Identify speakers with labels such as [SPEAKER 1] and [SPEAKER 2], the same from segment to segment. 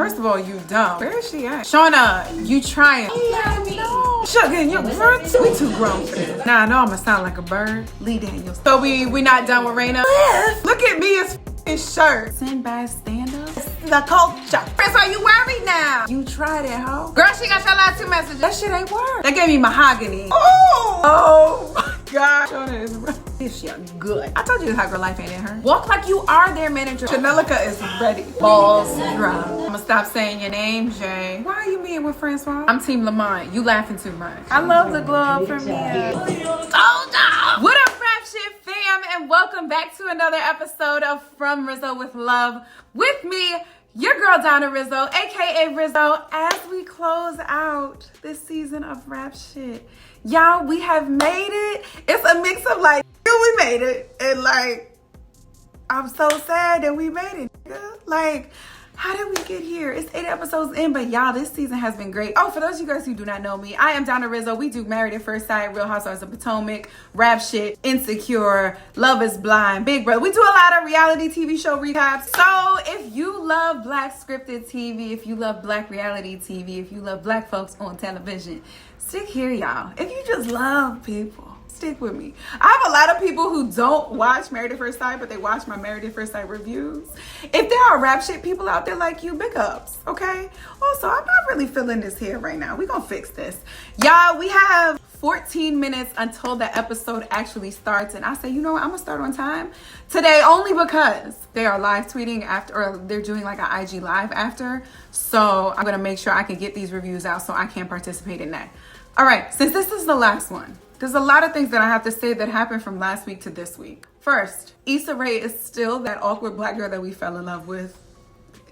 [SPEAKER 1] First of all, you dumb. Where is she at? Shauna, you trying. No. Sugar in your bird. We too grown for this. Nah, I know I'ma sound like a bird. Lee Daniels. So we not done with Raina? Look at me, it's his shirt. Sinbad stand-up? The culture. Chris, are you worried now? You tried it, ho? Girl, she got your last 2 messages. That shit ain't work. That gave me mahogany. Oh my God. Shauna is right. This shit good. I told you this hot girl life ain't in her. Walk like you are their manager. Chanelica is ready. Balls drop. I'ma stop saying your name, Jay. Why are you meeting with Francois? I'm Team Lamont. You laughing too much. I love the glow up from here. What up, Rapshit fam, and welcome back to another episode of From Rizzo with Love. With me, your girl Donna Rizzo, aka Rizzo, as we close out this season of Rapshit. Y'all, we have made it. It's a mix of like, we made it, and like, I'm so sad that we made it. Like, how did we get here? It's 8 episodes in, but y'all, this season has been great. Oh, for those of you guys who do not know me, I am Donna Rizzo. We do Married at First Sight, Real Housewives of Potomac, Rapshit, Insecure, Love is Blind, Big Brother. We do a lot of reality TV show recaps. So if you love Black scripted TV, if you love Black reality TV, if you love Black folks on television, stick here, y'all. If you just love people, stick with me. I have a lot of people who don't watch Married at First Sight, but they watch my Married at First Sight reviews. If there are Rapshit people out there like you, big ups, okay? Also, I'm not really feeling this here right now. We're gonna fix this. Y'all, we have 14 minutes until the episode actually starts, and I say, you know what, I'm gonna start on time today only because they are live tweeting after, or they're doing like an IG live after. So I'm gonna make sure I can get these reviews out so I can participate in that. All right, since this is the last one, there's a lot of things that I have to say that happened from last week to this week. First, Issa Rae is still that awkward Black girl that we fell in love with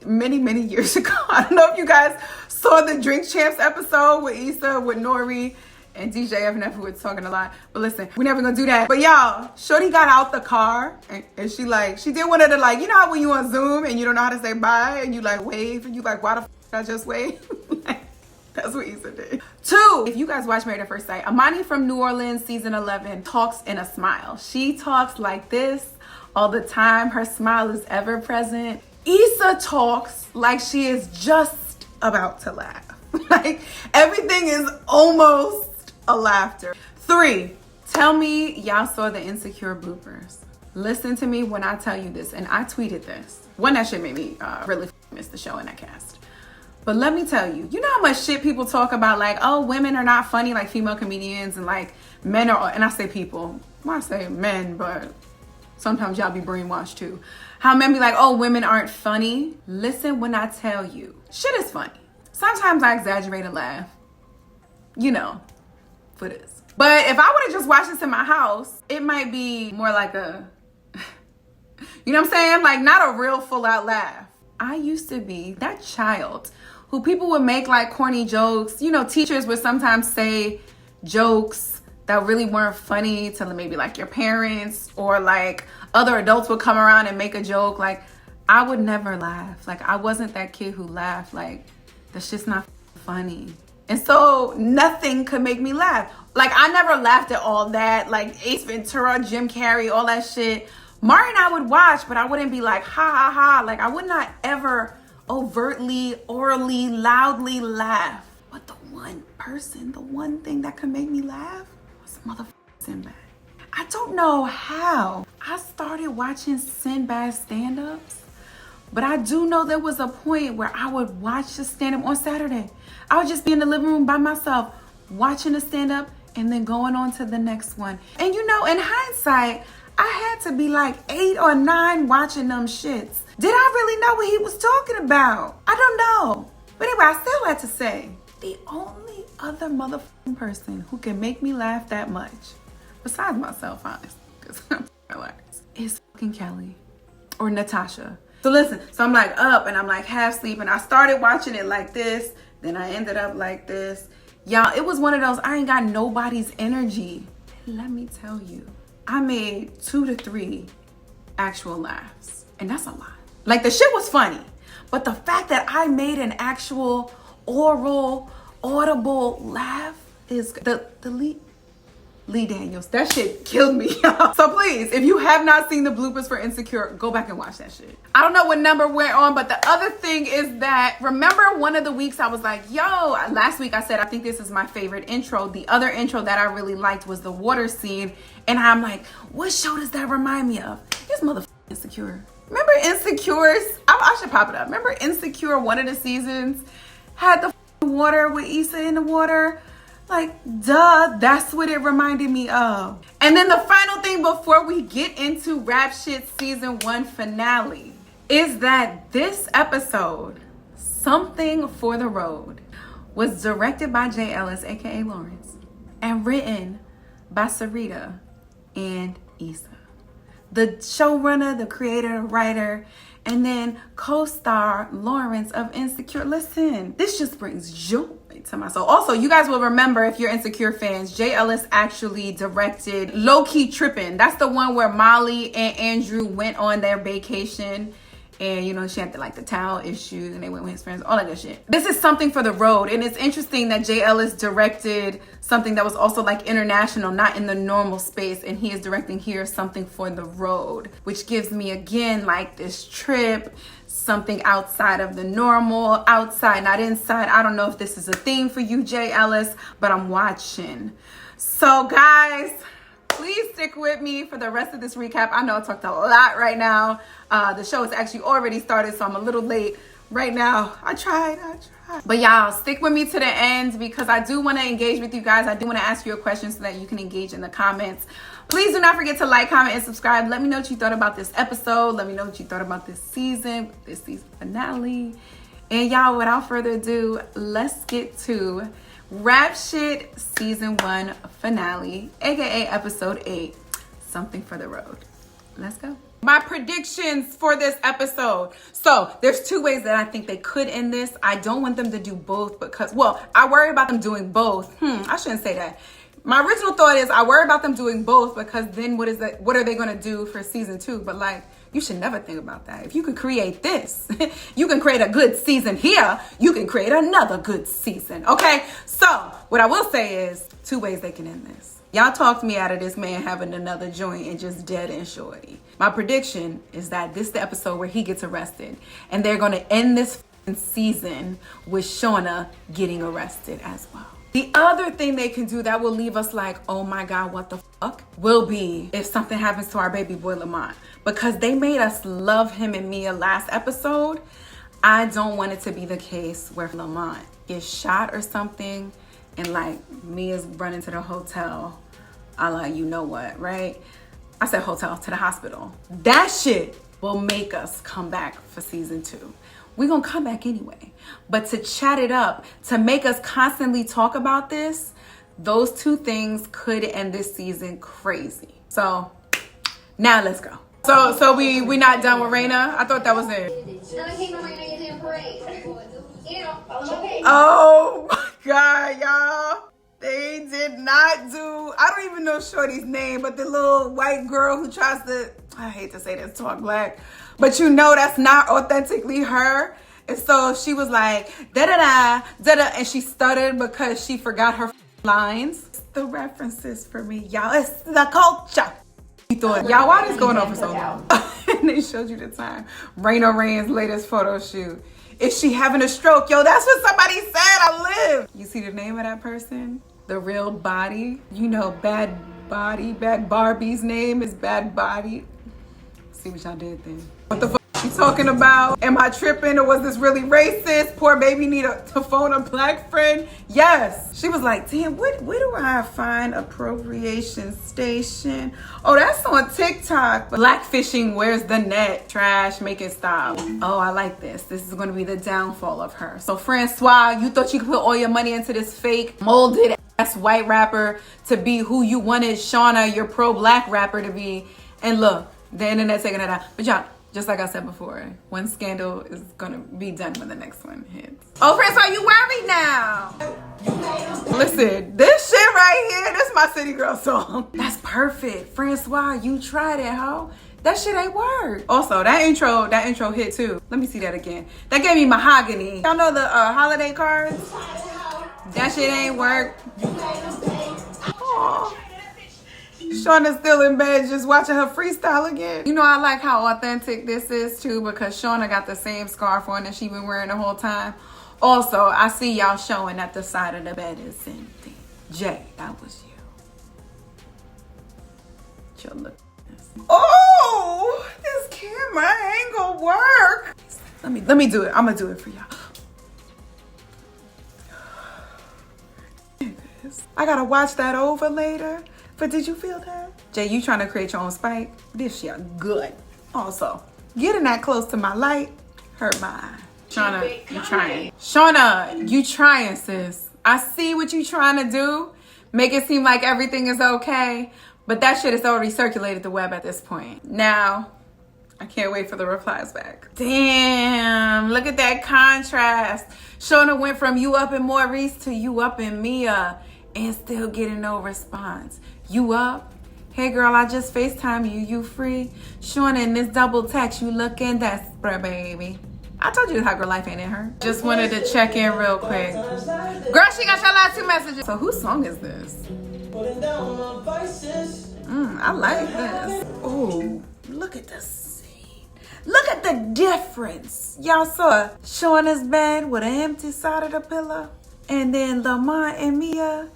[SPEAKER 1] many, many years ago. I don't know if you guys saw the Drink Champs episode with Issa, with Nori, and DJ FNF, who was talking a lot. But listen, we're never gonna do that. But y'all, Shorty got out the car and she did one of the like, you know how when you on Zoom and you don't know how to say bye and you like wave and you like, why the f I just wave? That's what Issa did. 2, if you guys watch Married at First Sight, Amani from New Orleans season 11 talks in a smile. She talks like this all the time. Her smile is ever present. Issa talks like she is just about to laugh. Like everything is almost a laughter. 3, tell me y'all saw the Insecure bloopers. Listen to me when I tell you this, and I tweeted this. One, that shit made me really miss the show in that cast. But let me tell you, you know how much shit people talk about, like, oh, women are not funny, like female comedians, and like men are, and I say people, well, I say men, but sometimes y'all be brainwashed too. How men be like, oh, women aren't funny. Listen when I tell you, shit is funny. Sometimes I exaggerate and laugh, you know, for this. But if I would have just watched this in my house, it might be more like a, you know what I'm saying? Like not a real full out laugh. I used to be that child who people would make like corny jokes. You know, teachers would sometimes say jokes that really weren't funny to maybe like your parents, or like other adults would come around and make a joke. Like I would never laugh. Like I wasn't that kid who laughed. Like that's just not funny. And so nothing could make me laugh. Like I never laughed at all that, like Ace Ventura, Jim Carrey, all that shit. Mari and I would watch, but I wouldn't be like, ha ha ha. Like I would not ever overtly, orally, loudly laugh. But the one person, the one thing that could make me laugh was motherfucking Sinbad. I don't know how I started watching Sinbad stand-ups, but I do know there was a point where I would watch the stand-up on Saturday. I would just be in the living room by myself, watching the stand-up and then going on to the next one. And you know, in hindsight, I had to be like 8 or 9 watching them shits. Did I really know what he was talking about? I don't know. But anyway, I still had to say, the only other motherfucking person who can make me laugh that much, besides myself, honestly, because I'm relaxed, is fucking Kelly or Natasha. So listen, so I'm like up and I'm like half asleep and I started watching it like this. Then I ended up like this. Y'all, it was one of those, I ain't got nobody's energy. Let me tell you, I made 2 to 3 actual laughs. And that's a lot. Like the shit was funny. But the fact that I made an actual oral, audible laugh is the leap. Lee Daniels. That shit killed me, y'all. So please, if you have not seen the bloopers for Insecure, go back and watch that shit. I don't know what number we're on, but the other thing is that, remember one of the weeks I was like, yo, last week I said, I think this is my favorite intro. The other intro that I really liked was the water scene. And I'm like, what show does that remind me of? This motherfucking Insecure. Remember Insecures? I should pop it up. Remember Insecure, one of the seasons had the water with Issa in the water? Like, duh, that's what it reminded me of. And then the final thing before we get into Rapshit's season 1 finale is that this episode, Something for the Road, was directed by Jay Ellis, aka Lawrence, and written by Sarita and Issa. The showrunner, the creator, the writer, and then co-star Lawrence of Insecure. Listen, this just brings joy to my soul. Also, you guys will remember, if you're Insecure fans, Jay Ellis actually directed Low Key Trippin'. That's the one where Molly and Andrew went on their vacation. And, you know, she had the towel issues and they went with his friends, all that good shit. This is Something for the Road. And it's interesting that Jay Ellis directed something that was also international, not in the normal space. And he is directing here Something for the Road, which gives me, again, this trip, something outside of the normal, outside, not inside. I don't know if this is a theme for you, Jay Ellis, but I'm watching. So, guys, please stick with me for the rest of this recap. I know I talked a lot right now. The show has actually already started, so I'm a little late right now. I tried. But y'all, stick with me to the end because I do want to engage with you guys. I do want to ask you a question so that you can engage in the comments. Please do not forget to like, comment, and subscribe. Let me know what you thought about this episode. Let me know what you thought about this season finale. And y'all, without further ado, let's get to Rapshit season 1 finale, aka episode 8, Something for the Road. Let's go. My predictions for this episode. So there's 2 ways that I think they could end this. I don't want them to do both because, well, I worry about them doing both. I shouldn't say that. My original thought is I worry about them doing both because then what are they going to do for season 2? But you should never think about that. If you can create this, you can create a good season here, you can create another good season, okay? So what I will say is 2 ways they can end this. Y'all talked me out of this man having another joint and just dead and shorty. My prediction is that this is the episode where he gets arrested. And they're going to end this season with Shauna getting arrested as well. The other thing they can do that will leave us like, oh my God, what the fuck, will be if something happens to our baby boy Lamont. Because they made us love him and Mia last episode. I don't want it to be the case where Lamont gets shot or something and Mia's running to the hotel, you know what, right? I said hotel, to the hospital. That shit will make us come back for season 2. We're gonna come back anyway. But to chat it up, to make us constantly talk about this, those 2 things could end this season crazy. So now let's go. So we not done with Raina? I thought that was it. Oh my God, y'all. They did not do, I don't even know Shorty's name, but the little white girl who tries to, I hate to say this, talk black, but you know that's not authentically her. And so she was like, da-da-da, da-da, and she stuttered because she forgot her lines. It's the references for me, y'all. It's the culture. You thought, y'all, why this going on for so long? And they showed you the time. Raina Rain's latest photo shoot. Is she having a stroke? Yo, that's what somebody said. I live. You see the name of that person? The Real Body. You know, Bad Body. Bad Barbie's name is Bad Body. See what y'all did then. What the fuck you talking about? Am I tripping or was this really racist? Poor baby need to phone a black friend? Yes. She was like, damn, where do I find appropriation station? Oh, that's on TikTok. Blackfishing, where's the net? Trash, make it stop. Oh, I like this. This is gonna be the downfall of her. So Francois, you thought you could put all your money into this fake molded ass white rapper to be who you wanted Shauna, your pro-black rapper, to be. And look, the internet's taking it out. But y'all, just like I said before, one scandal is gonna be done when the next one hits. Oh, Francois, you worried now? Listen, this shit right here, this is my City Girl song. That's perfect. Francois, you tried it, ho. That shit ain't work. Also, that intro hit too. Let me see that again. That gave me mahogany. Y'all know the holiday cards? That shit ain't work. Aww. Shauna's still in bed just watching her freestyle again. You know, I like how authentic this is too, because Shauna got the same scarf on that she been wearing the whole time. Also, I see y'all showing that the side of the bed is empty. Jay, that was you. Chill, look at this. Oh, this camera ain't gonna work. Let me do it. I'm gonna do it for y'all. I gotta watch that over later. But did you feel that? Jay, you trying to create your own spike? This shit good. Also, getting that close to my light hurt my eye. Shauna, you trying. Shauna, you trying, sis. I see what you trying to do. Make it seem like everything is okay. But that shit has already circulated the web at this point. Now, I can't wait for the replies back. Damn, look at that contrast. Shauna went from you up in Maurice to you up in Mia and still getting no response. You up? Hey girl, I just FaceTime you. You free? Shauna, in this double text, you looking desperate, baby. I told you how girl life ain't in her. Just wanted to check in real quick. Girl, she got your last 2 messages. So whose song is this? I like this. Oh, look at the scene. Look at the difference. Y'all saw Shauna's bed with an empty side of the pillow. And then Lamont and Mia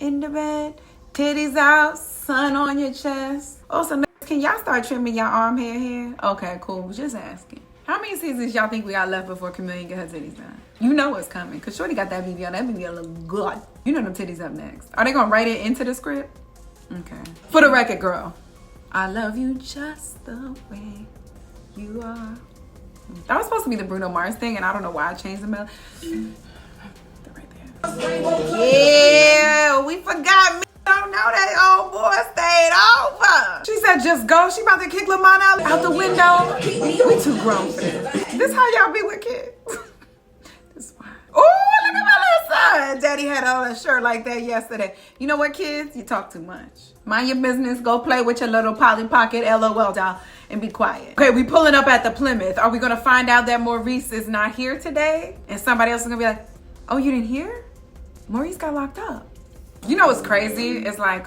[SPEAKER 1] in the bed. Titties out, sun on your chest. Also, can y'all start trimming y'all arm hair here? Okay, cool. Just asking. How many seasons y'all think we got left before Chameleon get her titties done? You know what's coming, because Shorty got that BB on. That BB look good. You know them titties up next. Are they going to write it into the script? Okay. For the record, girl, I love you just the way you are. That was supposed to be the Bruno Mars thing, and I don't know why I changed the melody. Right there. Yeah, we forgot me. Don't know that old boy stayed over. She said just go. She about to kick Lamont out the window. We too grown for this. This how y'all be with kids? This why. Oh, look at my little son. Daddy had on a shirt like that yesterday. You know what, kids? You talk too much. Mind your business. Go play with your little Polly Pocket LOL doll and be quiet. Okay, we pulling up at the Plymouth. Are we gonna find out that Maurice is not here today? And somebody else is gonna be like, oh, you didn't hear? Maurice got locked up. You know what's crazy? It's like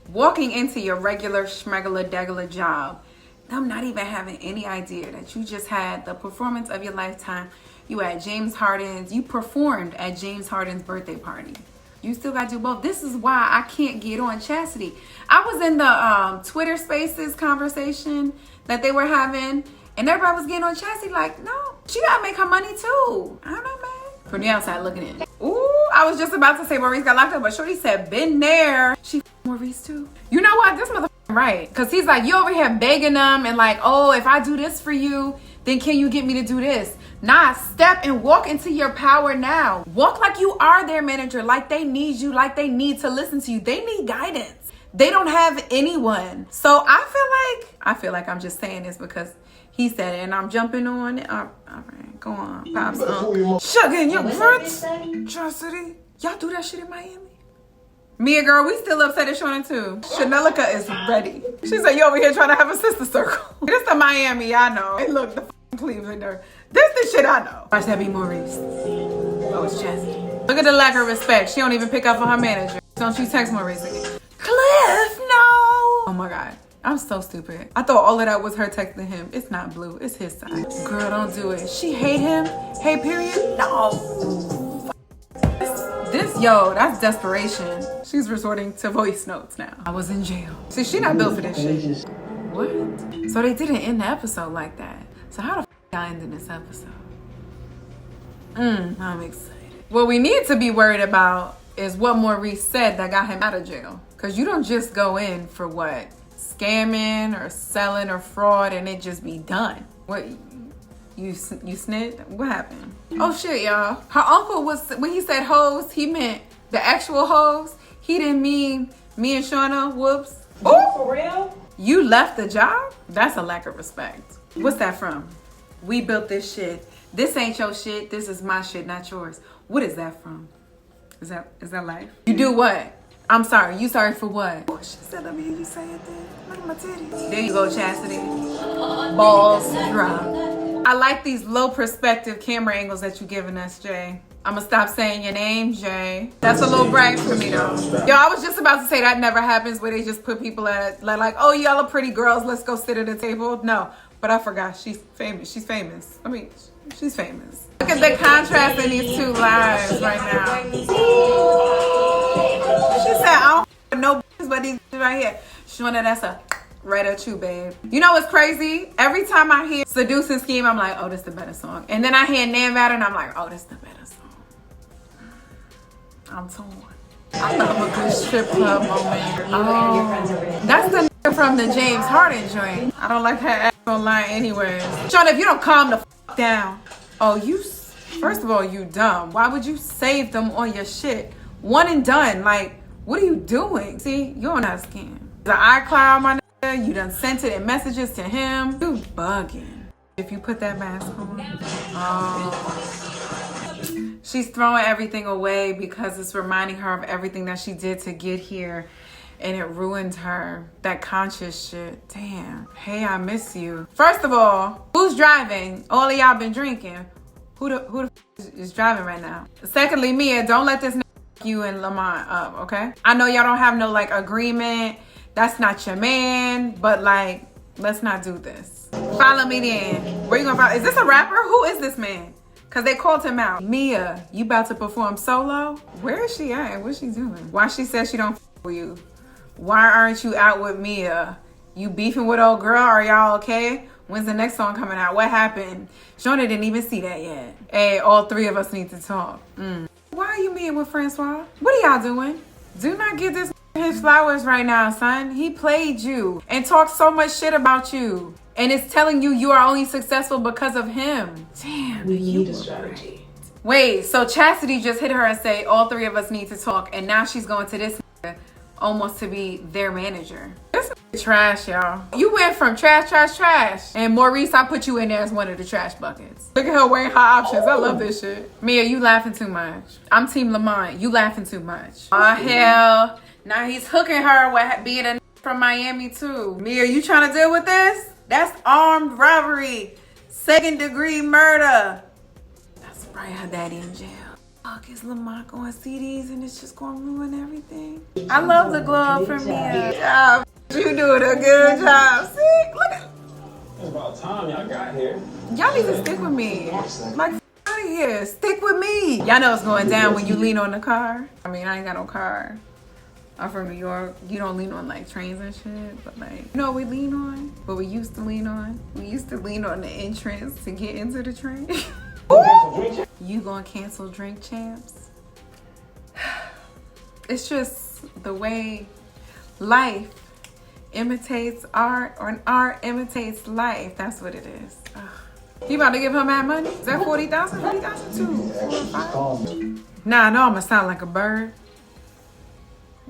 [SPEAKER 1] walking into your regular schmegular job, them not even having any idea that you just had the performance of your lifetime. You at James Harden's, you performed at James Harden's birthday party. You still gotta do both. This is why I can't get on Chastity. I was in the Twitter Spaces conversation that they were having, and everybody was getting on Chastity like, no, she gotta make her money too. I don't know, man. From the outside looking in. Ooh, I was just about to say Maurice got locked up, but Shorty said, been there. She Maurice too. You know what? This motherfucker right. Because he's like, you over here begging them and like, oh, if I do this for you, then can you get me to do this? Nah, step and walk into your power now. Walk like you are their manager, like they need you, like they need to listen to you. They need guidance. They don't have anyone. So I feel like I'm just saying this because he said it and I'm jumping on it. All right, go on. Pops. Sugar in your front. Chastity. Y'all do that shit in Miami? Mia, girl, we still upset at Shauna too. Chanelica is ready. She said, you over here trying to have a sister circle. This the Miami, I know. Hey, look, the Cleveland there. This the shit I know. Watch that be Maurice. Oh, it's Chastity. Look at the lack of respect. She don't even pick up for her manager. Don't you text Maurice again. Cliff, no. Oh my God. I'm so stupid. I thought all of that was her texting him. It's not Blue. It's his side. Girl, don't do it. She hate him? Hey, period? No. Yo, that's desperation. She's resorting to voice notes now. I was in jail. See, she not built for this shit. What? So they didn't end the episode like that. So how the y'all ending this episode? I'm excited. What we need to be worried about is what Maurice said that got him out of jail. Because you don't just go in for what? Scamming or selling or fraud and it just be done. What? You snitched? What happened? Oh shit, y'all. Her uncle was, when he said hoes, he meant the actual hoes. He didn't mean me and Shauna. Whoops. Oh, for real? You left the job? That's a lack of respect. What's that from? We built this shit. This ain't your shit. This is my shit, not yours. What is that from? Is that life? You do what? I'm sorry. You sorry for what? Oh, she said, let me hear you say it then. Look at my titties. There you go, Chastity. Balls drop. I like these low perspective camera angles that you're giving us, Jay. I'm gonna stop saying your name, Jay. That's a little brag for me though. Yo, I was just about to say that never happens where they just put people at like, oh, y'all are pretty girls, let's go sit at a table. No, but I forgot she's famous. She's famous. I mean, she's famous. Look at the contrast in these two lives right now. She said, I don't know but these right here. Shauna, that's a right at you, babe. You know what's crazy? Every time I hear Seduce and Scheme, I'm like, oh, this is the better song. And then I hear Nan Matter and I'm like, oh, this is the better song. I'm torn. I love a good strip club moment. Oh, that's the nigga from the James Harden joint. I don't like her ass online anyway. Shauna, if you don't calm the f down. Oh, first of all, you dumb. Why would you save them on your shit? One and done. Like, what are you doing? See, you're on that scam. The iCloud, my nigga, you done sent it in messages to him. You bugging. If you put that mask on. Oh. She's throwing everything away because it's reminding her of everything that she did to get here. And it ruined her. That conscious shit. Damn. Hey, I miss you. First of all, who's driving? All of y'all been drinking. Who the is driving right now? Secondly, Mia, don't let this you and Lamont up, okay? I know y'all don't have no like agreement. That's not your man. But like, let's not do this. Follow me then. Where you gonna follow? Is this a rapper? Who is this man? Cause they called him out. Mia, you about to perform solo? Where is she at? What's she doing? Why she said she don't f with you? Why aren't you out with Mia? You beefing with old girl? Are y'all okay? When's the next song coming out? What happened? Shona didn't even see that yet. Hey, all three of us need to talk. Why are you meeting with Francois? What are y'all doing? Do not give this his flowers right now, son. He played you and talked so much shit about you. And it's telling you you are only successful because of him. Damn, we need a strategy. Wait, so Chastity just hit her and say, all three of us need to talk. And now she's going to this almost to be their manager. This is trash, y'all. You went from trash. And Maurice, I put you in there as one of the trash buckets. Look at her weighing her options. I love this shit. Mia, you laughing too much. I'm Team Lamont. You laughing too much. Oh, hell. Now he's hooking her with being a from Miami, too. Mia, you trying to deal with this? That's armed robbery. 2nd-degree murder. That's right, her daddy in jail. Fuck, is Lamont going to see these and it's just going to ruin everything? I love the glove from Mia. Yeah, you doing a good job. See, look at.
[SPEAKER 2] It's about time y'all got here.
[SPEAKER 1] Y'all need to stick with me. Like, out of here. Stick with me. Y'all know what's going down when you lean on the car. I mean, I ain't got no car. I'm from New York. You don't lean on like trains and shit, but like, you know what we lean on? What we used to lean on? We used to lean on the entrance to get into the train. You gonna cancel Drink Champs? It's just the way life imitates art, or art imitates life. That's what it is. Ugh. You about to give her mad money? Is that 40,000? 40,000 too? 4 or 5? Nah, I know I'm gonna sound like a bird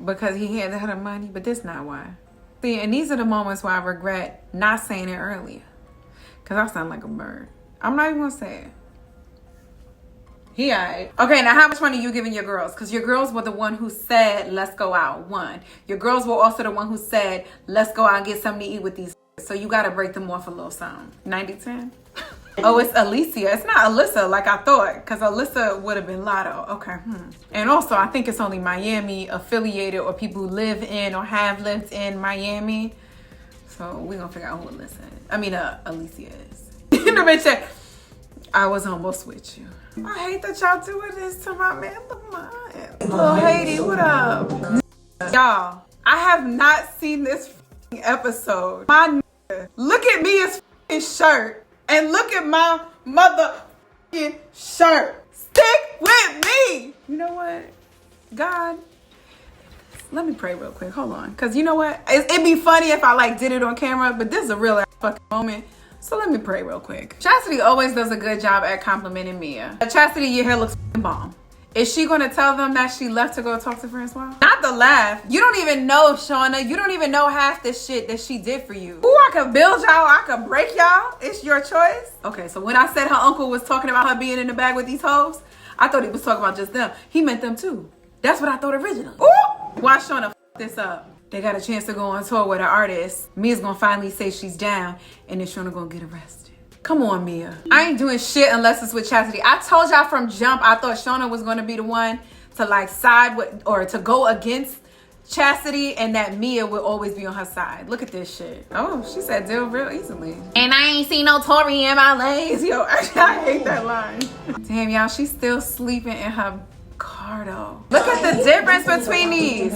[SPEAKER 1] because he handed her the money, but that's not why. See, and these are the moments where I regret not saying it earlier, because I sound like a bird. I'm not even gonna say it. He alright. Okay, now how much money you giving your girls? Because your girls were the one who said, let's go out. 1. Your girls were also the one who said, let's go out and get something to eat with these. So you got to break them off a little something. 90-10? Oh, it's Alicia. It's not Alyssa like I thought, because Alyssa would have been Lotto. Okay. And also, I think it's only Miami affiliated or people who live in or have lived in Miami. So we're going to figure out who Alyssa is. I mean, Alicia is. The bitch said, I was almost with you. I hate that y'all doing this to my man Lamont. Little Haiti, what up? Y'all, I have not seen this episode. My nigga, look at me his shirt and look at my motherfucking shirt. Stick with me. You know what? God, let me pray real quick. Hold on. Because you know what? It'd be funny if I like did it on camera, but this is a real fucking moment. So let me pray real quick. Chastity always does a good job at complimenting Mia. Chastity, your hair looks bomb. Is she gonna tell them that she left to go talk to Francois? Not the laugh. You don't even know, Shauna. You don't even know half the shit that she did for you. Ooh, I could build y'all. I could break y'all. It's your choice. Okay, so when I said her uncle was talking about her being in the bag with these hoes, I thought he was talking about just them. He meant them too. That's what I thought originally. Ooh! Why Shauna f this up? They got a chance to go on tour with an artist. Mia's gonna finally say she's down, and then Shauna gonna get arrested. Come on, Mia. I ain't doing shit unless it's with Chastity. I told y'all from jump, I thought Shauna was gonna be the one to like side with or to go against Chastity, and that Mia would always be on her side. Look at this shit. Oh, she said deal real easily. And I ain't seen no Tory in my legs. Yo, actually, I hate that line. Damn, y'all, she's still sleeping in her car though. Look at the difference between these.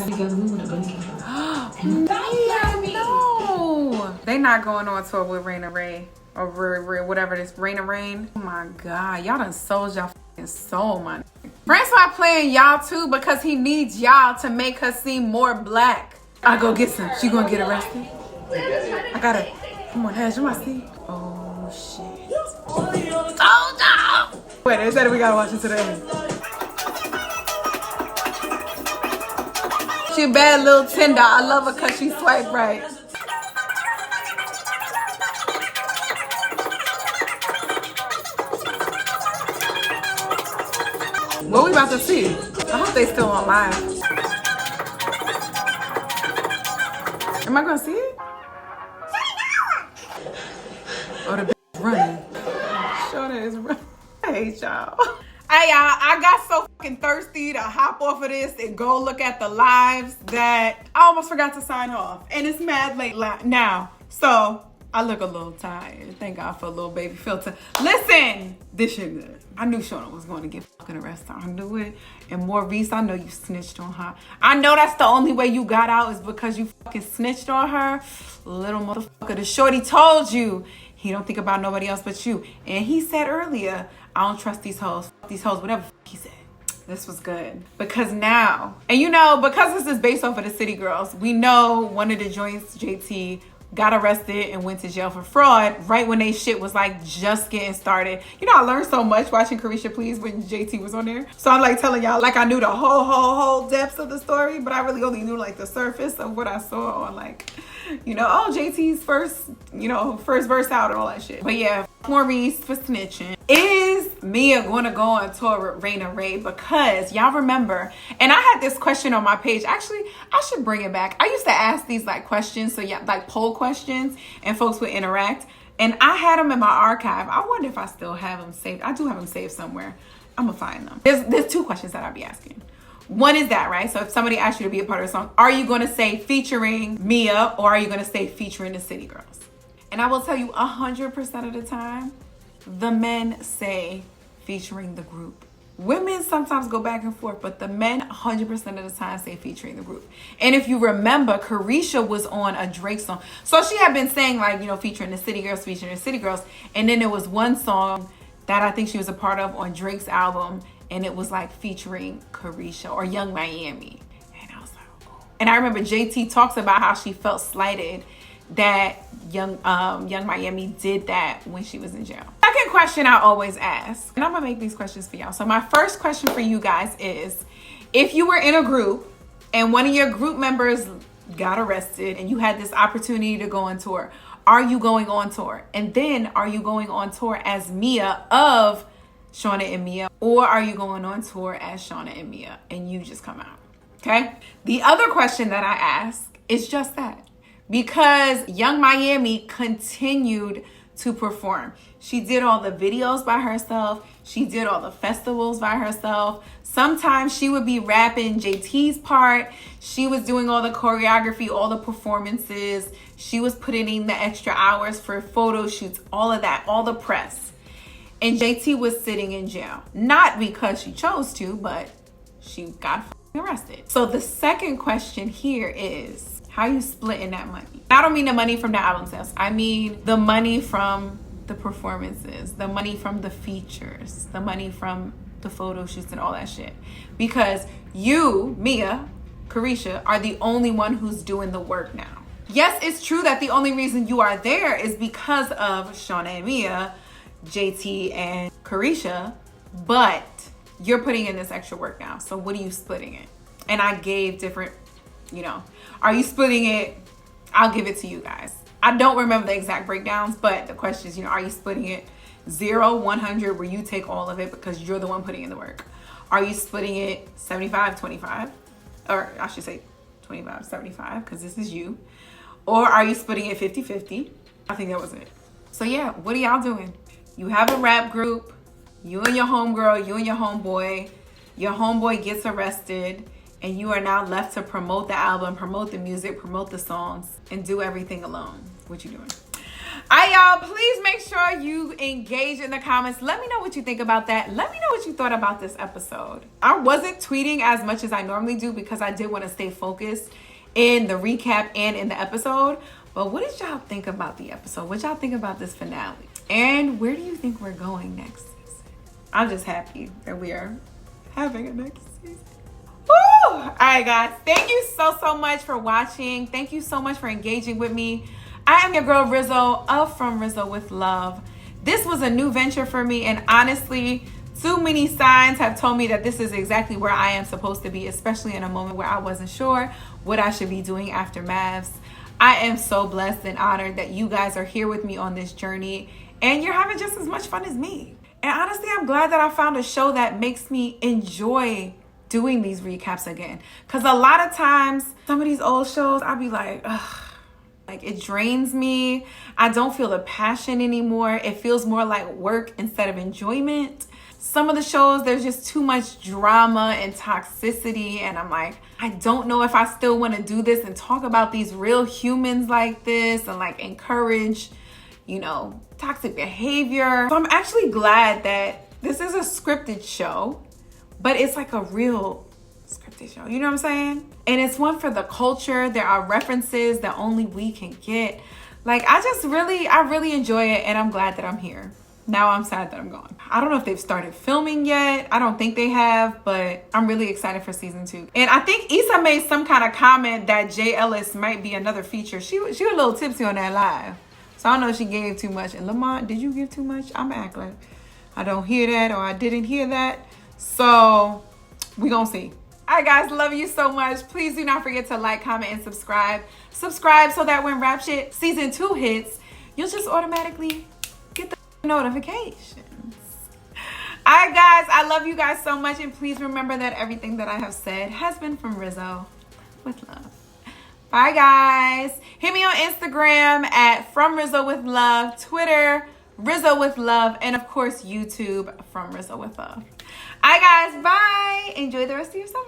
[SPEAKER 1] No. They not going on tour with Rae. Or whatever this Rain. Oh my God, y'all done sold y'all fucking soul, man. Francois playing y'all too because he needs y'all to make her seem more black. I go get some. She gonna get arrested. I gotta. Come on, Ash, you might see. Oh shit. Oh no! Wait, they said we gotta watch it today. She a bad little Tinder. I love her because she swipe right. What we about to see? I hope they still on live. Am I gonna see it? Oh, the bitch is running. Shorty is running. I hate y'all. Hey y'all, I got so fucking thirsty to hop off of this and go look at the lives that I almost forgot to sign off. And it's mad late now. So I look a little tired. Thank God for a little baby filter. Listen, this shit good. I knew Shauna was going to get fucking arrested. I knew it. And Maurice, I know you snitched on her. I know that's the only way you got out is because you fucking snitched on her. Little motherfucker. The shorty told you he don't think about nobody else but you. And he said earlier, I don't trust these hoes. Fuck these hoes, whatever he said. This was good. Because now, and you know, because this is based off of the City Girls, we know one of the joints, JT, got arrested and went to jail for fraud right when they shit was like just getting started. You know, I learned so much watching Carisha Please when JT was on there. So I'm like telling y'all like I knew the whole depths of the story, but I really only knew like the surface of what I saw on like, you know, oh, JT's first verse out and all that shit. But yeah, Maurice for snitching. Is Mia going to go on tour with Rae? Because y'all remember, and I had this question on my page. Actually, I should bring it back. I used to ask these like questions, so yeah, like poll questions, and folks would interact. And I had them in my archive. I wonder if I still have them saved. I do have them saved somewhere. I'm gonna find them. There's two questions that I'll be asking. One is that, right? So if somebody asks you to be a part of a song, are you gonna say featuring Mia or are you gonna say featuring the City Girls? And I will tell you 100% of the time, the men say featuring the group. Women sometimes go back and forth, but the men 100% of the time say featuring the group. And if you remember, Carisha was on a Drake song. So she had been saying like, you know, featuring the City Girls, featuring the City Girls. And then there was one song that I think she was a part of on Drake's album. And it was like featuring Carisha or Young Miami. And I was like, oh. And I remember JT talks about how she felt slighted that Young Miami did that when she was in jail. Second question I always ask, and I'm gonna make these questions for y'all. So my first question for you guys is, if you were in a group and one of your group members got arrested and you had this opportunity to go on tour, are you going on tour? And then are you going on tour as Mia of Shauna and Mia, or are you going on tour as Shauna and Mia and you just come out? Okay. The other question that I ask is just that. Because Young Miami continued to perform. She did all the videos by herself. She did all the festivals by herself. Sometimes she would be rapping JT's part. She was doing all the choreography, all the performances. She was putting in the extra hours for photo shoots, all of that, all the press. And JT was sitting in jail. Not because she chose to, but she got arrested. So the second question here is, how you splitting that money? I don't mean the money from the album sales. I mean the money from the performances, the money from the features, the money from the photo shoots and all that shit. Because you, Mia, Carisha, are the only one who's doing the work now. Yes, it's true that the only reason you are there is because of Shauna and Mia, JT and Carisha, but you're putting in this extra work now. So what are you splitting it? And I gave different, you know, are you splitting it? I'll give it to you guys. I don't remember the exact breakdowns, but the question is, you know, are you splitting it 0, 100, where you take all of it because you're the one putting in the work? Are you splitting it 75, 25? Or I should say 25, 75, because this is you. Or are you splitting it 50, 50? I think that was it. So yeah, what are y'all doing? You have a rap group, you and your homegirl, you and your homeboy. Your homeboy gets arrested, and you are now left to promote the album, promote the music, promote the songs, and do everything alone. What you doing? All right, y'all, please make sure you engage in the comments. Let me know what you think about that. Let me know what you thought about this episode. I wasn't tweeting as much as I normally do because I did want to stay focused in the recap and in the episode. But what did y'all think about the episode? What y'all think about this finale? And where do you think we're going next season? I'm just happy that we are having a next season. Woo! All right, guys. Thank you so much for watching. Thank you so much for engaging with me. I am your girl Rizzo of From Rizzo with Love. This was a new venture for me, and honestly, too many signs have told me that this is exactly where I am supposed to be, especially in a moment where I wasn't sure what I should be doing after Mavs. I am so blessed and honored that you guys are here with me on this journey, and you're having just as much fun as me. And honestly, I'm glad that I found a show that makes me enjoy doing these recaps again. Because a lot of times, some of these old shows, I'll be like, ugh. Like, it drains me. I don't feel the passion anymore. It feels more like work instead of enjoyment. Some of the shows, there's just too much drama and toxicity. And I'm like, I don't know if I still want to do this and talk about these real humans like this and like encourage, you know, toxic behavior. So I'm actually glad that this is a scripted show, but it's like a real scripted show. You know what I'm saying? And it's one for the culture. There are references that only we can get. Like, I really enjoy it, and I'm glad that I'm here. Now I'm sad that I'm gone. I don't know if they've started filming yet. I don't think they have, but I'm really excited for season 2. And I think Issa made some kind of comment that Jay Ellis might be another feature. She was a little tipsy on that live. So I don't know if she gave too much. And Lamont, did you give too much? I'm acting like I don't hear that, or I didn't hear that. So we gonna see. All right, guys, love you so much. Please do not forget to like, comment, and subscribe. Subscribe so that when Rapshit season 2 hits, you'll just automatically get the notifications. All right, guys, I love you guys so much. And please remember that everything that I have said has been from Rizzo with love. Bye, guys. Hit me on Instagram at From Rizzo with Love, Twitter, Rizzo with Love, and of course, YouTube, From Rizzo with Love. All right, guys, bye. Enjoy the rest of your summer.